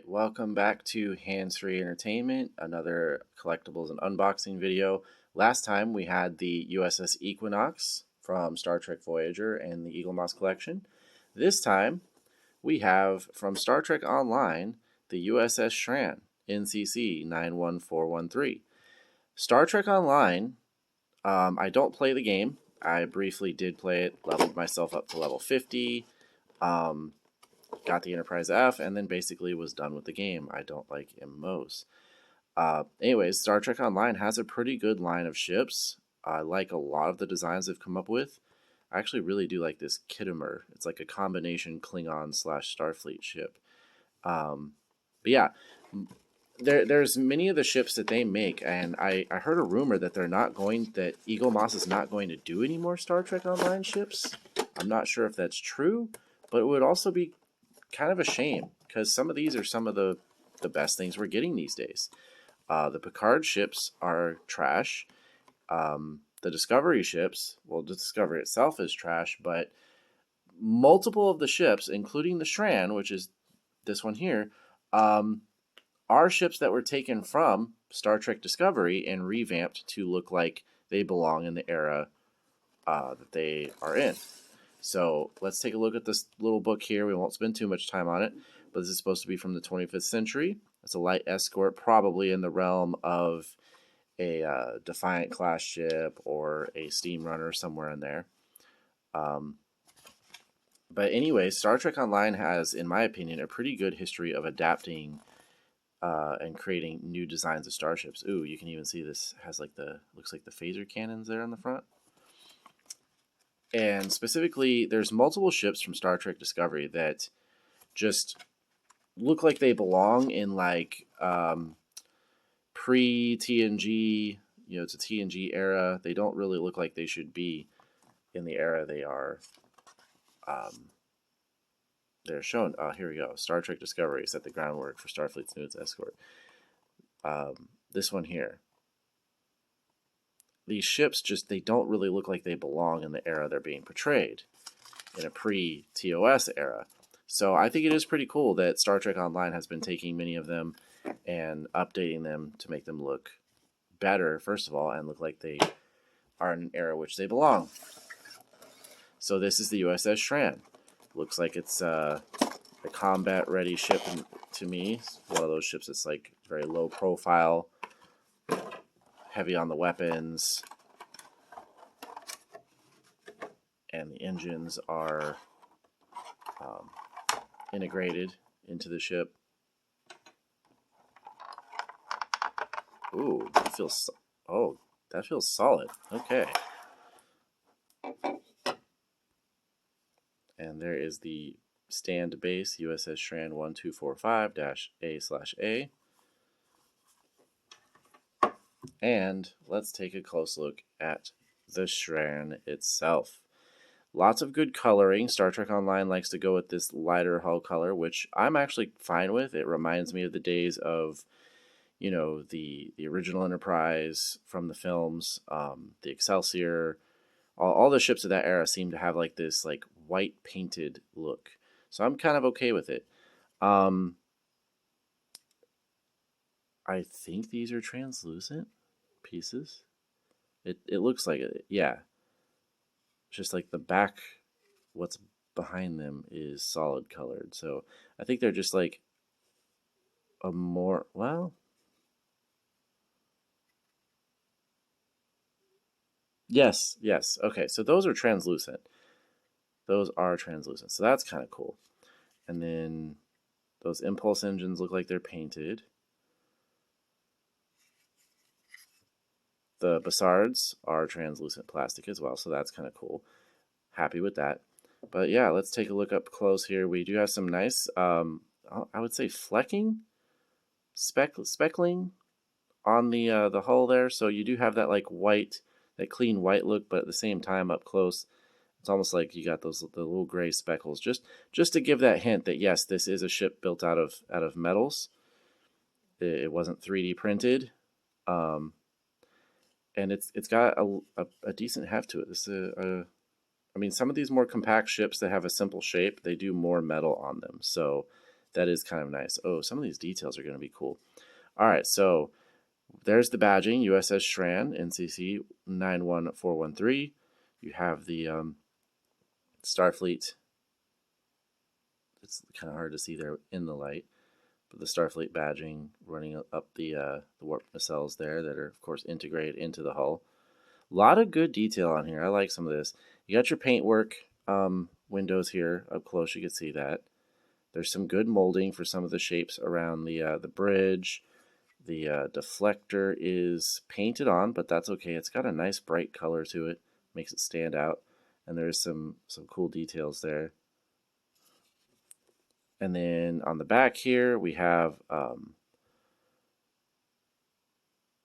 welcome back to Hands-Free Entertainment, another collectibles and unboxing video. Last time we had the USS Equinox from Star Trek Voyager and the Eaglemoss collection. This time we have from Star Trek Online the USS Shran, NCC 91413. Star Trek Online, I don't play the game. I briefly did play it, leveled myself up to level 50. Got the Enterprise F, and then basically was done with the game. I don't like MMOs. Anyways, Star Trek Online has a pretty good line of ships. I like a lot of the designs they've come up with. I actually really do like this Kittimer. It's like a combination Klingon / Starfleet ship. But yeah, there's many of the ships that they make, and I heard a rumor that that Eaglemoss is not going to do any more Star Trek Online ships. I'm not sure if that's true, but it would also be kind of a shame because some of these are some of the best things we're getting these days. The Picard ships are trash. The Discovery ships, well, the Discovery itself is trash, but multiple of the ships, including the Shran, which is this one here, are ships that were taken from Star Trek Discovery and revamped to look like they belong in the era that they are in. So let's take a look at this little book here. We won't spend too much time on it, but this is supposed to be from the 25th century. It's a light escort, probably in the realm of a Defiant class ship or a steam runner, somewhere in there. But anyway, Star Trek Online has, in my opinion, a pretty good history of adapting and creating new designs of starships. Ooh, you can even see this has like looks like the phaser cannons there on the front. And specifically, there's multiple ships from Star Trek Discovery that just look like they belong in like pre-TNG, it's a TNG era. They don't really look like they should be in the era they are. They're shown. Here we go. Star Trek Discovery set the groundwork for Starfleet's newest escort. This one here. These ships they don't really look like they belong in the era they're being portrayed, in a pre-TOS era. So I think it is pretty cool that Star Trek Online has been taking many of them and updating them to make them look better, first of all, and look like they are in an era which they belong. So this is the USS Shran. Looks like it's a combat-ready ship to me. It's one of those ships that's like very low profile, heavy on the weapons, and the engines are integrated into the ship. Ooh, that feels solid. Okay. And there is the stand base, USS Shran 1245-A/A. And let's take a close look at the Shran itself. Lots of good coloring. Star Trek Online likes to go with this lighter hull color, which I'm actually fine with. It reminds me of the days of, the original Enterprise from the films, the Excelsior. All the ships of that era seem to have like this like white painted look. So I'm kind of okay with it. I think these are translucent pieces. It looks like it, yeah. Just like the back, what's behind them is solid colored. So I think they're just like a more, well, yes. Okay, so those are translucent. Those are translucent. So that's kind of cool. And then those impulse engines look like they're painted. The Bassards are translucent plastic as well, so that's kind of cool. Happy with that. But yeah, let's take a look up close here. We do have some nice, I would say flecking, speckling on the hull there. So you do have that like white, that clean white look, but at the same time up close, it's almost like you got the little gray speckles, just to give that hint that yes, this is a ship built out of metals. It wasn't 3D printed. And it's got a decent heft to it. This is I mean, some of these more compact ships that have a simple shape, they do more metal on them. So That is kind of nice. Oh, some of these details are going to be cool. All right, so there's the badging, USS Shran, NCC 91413. You have the Starfleet. It's kind of hard to see there in the light, but the Starfleet badging running up the warp nacelles there that are, of course, integrated into the hull. A lot of good detail on here. I like some of this. You got your paintwork windows here up close. You can see that. There's some good molding for some of the shapes around the bridge. The deflector is painted on, but that's okay. It's got a nice bright color to it. Makes it stand out. And there's some cool details there. And then on the back here, we have,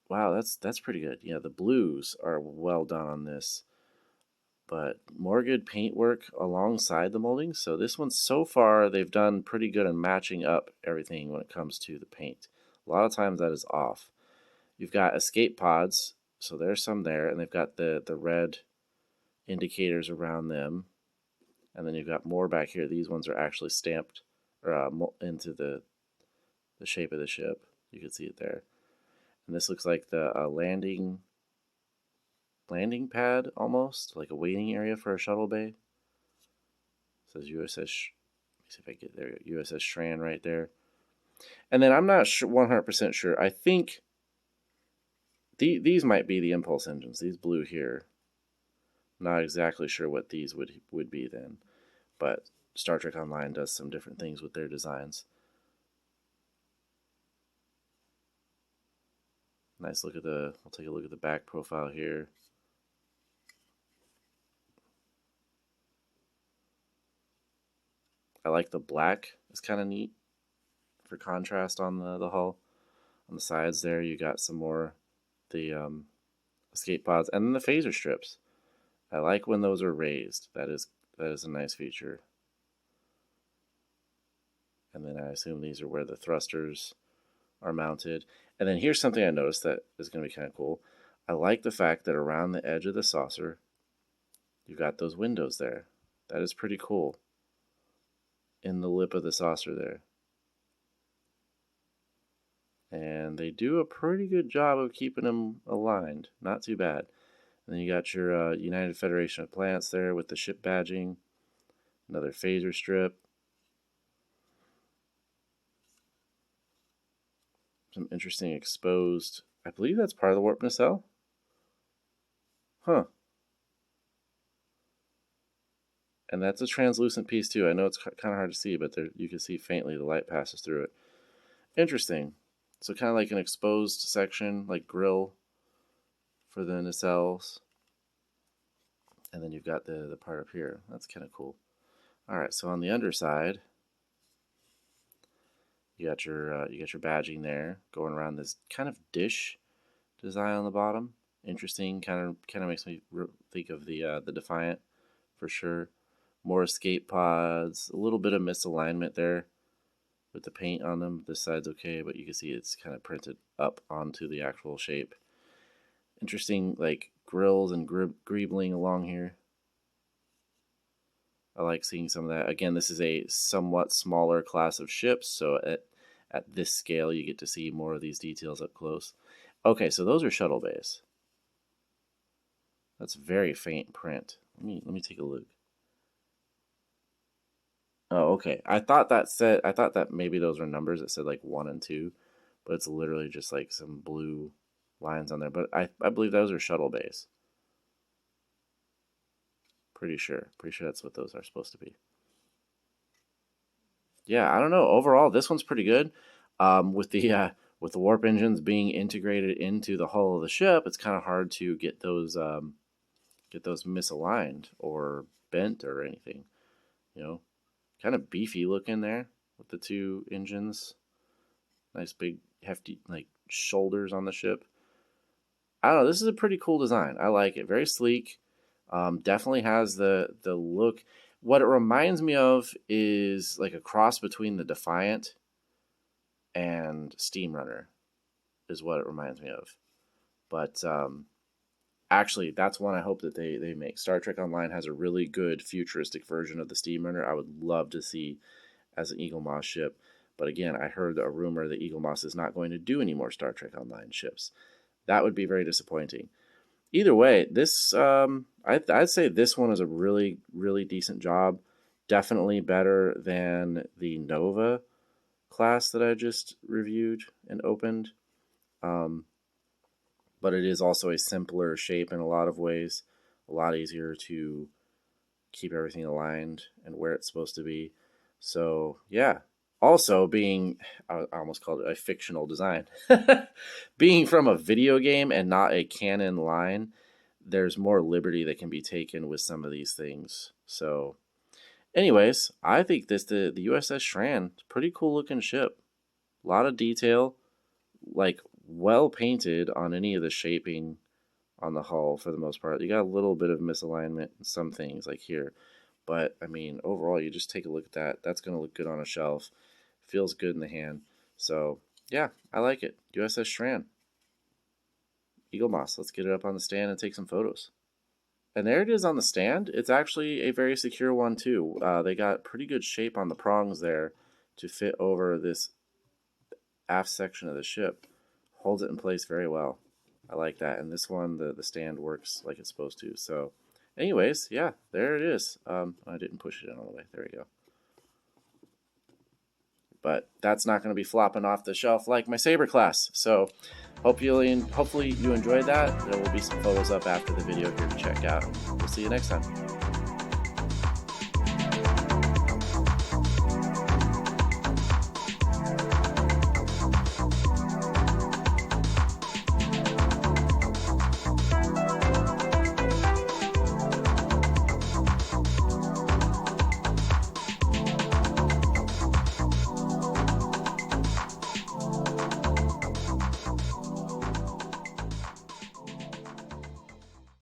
wow, that's pretty good. Yeah, the blues are well done on this. But more good paintwork alongside the molding. So this one, so far, they've done pretty good in matching up everything when it comes to the paint. A lot of times that is off. You've got escape pods, so there's some there, and they've got the red indicators around them. And then you've got more back here. These ones are actually stamped or into the shape of the ship. You can see it there. And this looks like the landing pad almost, like a waiting area for a shuttle bay. It says USS, let me see if I get there, USS Shran right there. And then I'm not sure, 100% sure. I think these might be the impulse engines, these blue here. Not exactly sure what these would be then, but Star Trek Online does some different things with their designs. Nice look at the, I'll take a look at the back profile here. I like the black, it's kind of neat for contrast on the hull. On the sides there, you got some more the escape pods, and then the phaser strips. I like when those are raised. That is a nice feature. And then I assume these are where the thrusters are mounted. And then here's something I noticed that is going to be kind of cool. I like the fact that around the edge of the saucer, you've got those windows there. That is pretty cool. In the lip of the saucer there. And they do a pretty good job of keeping them aligned. Not too bad. And then you got your United Federation of Planets there with the ship badging. Another phaser strip. Some interesting exposed. I believe that's part of the warp nacelle. Huh. And that's a translucent piece too. I know it's kind of hard to see, but there you can see faintly the light passes through it. Interesting. So kind of like an exposed section, like grill for the nacelles. And then you've got the part up here. That's kind of cool. All right, so on the underside, you got your badging there going around this kind of dish design on the bottom. Interesting, kind of makes me think of the Defiant for sure. More escape pods, a little bit of misalignment there with the paint on them. This side's okay, but you can see it's kind of printed up onto the actual shape. Interesting, like grills and greebling along here. I like seeing some of that. Again, this is a somewhat smaller class of ships, so at this scale you get to see more of these details up close. Okay, so those are shuttle bays. That's very faint print. Let me take a look. Oh, okay. I thought that maybe those were numbers that said like 1 and 2, but it's literally just like some blue lines on there. But I believe those are shuttle bays. Pretty sure that's what those are supposed to be. Yeah, I don't know. Overall, this one's pretty good. With the warp engines being integrated into the hull of the ship, it's kind of hard to get those misaligned or bent or anything. You know, kind of beefy looking there with the two engines. Nice big hefty like shoulders on the ship. I don't know. This is a pretty cool design. I like it. Very sleek. Definitely has the look. What it reminds me of is like a cross between the Defiant and Steamrunner is what it reminds me of. But actually, that's one I hope that they make. Star Trek Online has a really good futuristic version of the Steamrunner. I would love to see as an Eaglemoss ship. But again, I heard a rumor that Eaglemoss is not going to do any more Star Trek Online ships. That would be very disappointing. Either way, this I'd say this one is a really, really decent job. Definitely better than the Nova class that I just reviewed and opened. But it is also a simpler shape in a lot of ways, a lot easier to keep everything aligned and where it's supposed to be. So yeah, also being, I almost called it a fictional design, being from a video game and not a canon line, there's more liberty that can be taken with some of these things. So anyways, I think the USS Shran, pretty cool looking ship. A lot of detail, like well painted on any of the shaping on the hull for the most part. You got a little bit of misalignment in some things like here. But I mean, overall, you just take a look at that. That's going to look good on a shelf. Feels good in the hand. So yeah, I like it. USS Shran. Eaglemoss. Let's get it up on the stand and take some photos. And there it is on the stand. It's actually a very secure one too. They got pretty good shape on the prongs there to fit over this aft section of the ship. Holds it in place very well. I like that. And this one, the stand works like it's supposed to. So anyways, yeah, there it is. I didn't push it in all the way. There we go. But that's not going to be flopping off the shelf like my Saber class. So hopefully you enjoyed that. There will be some photos up after the video here to check out. We'll see you next time.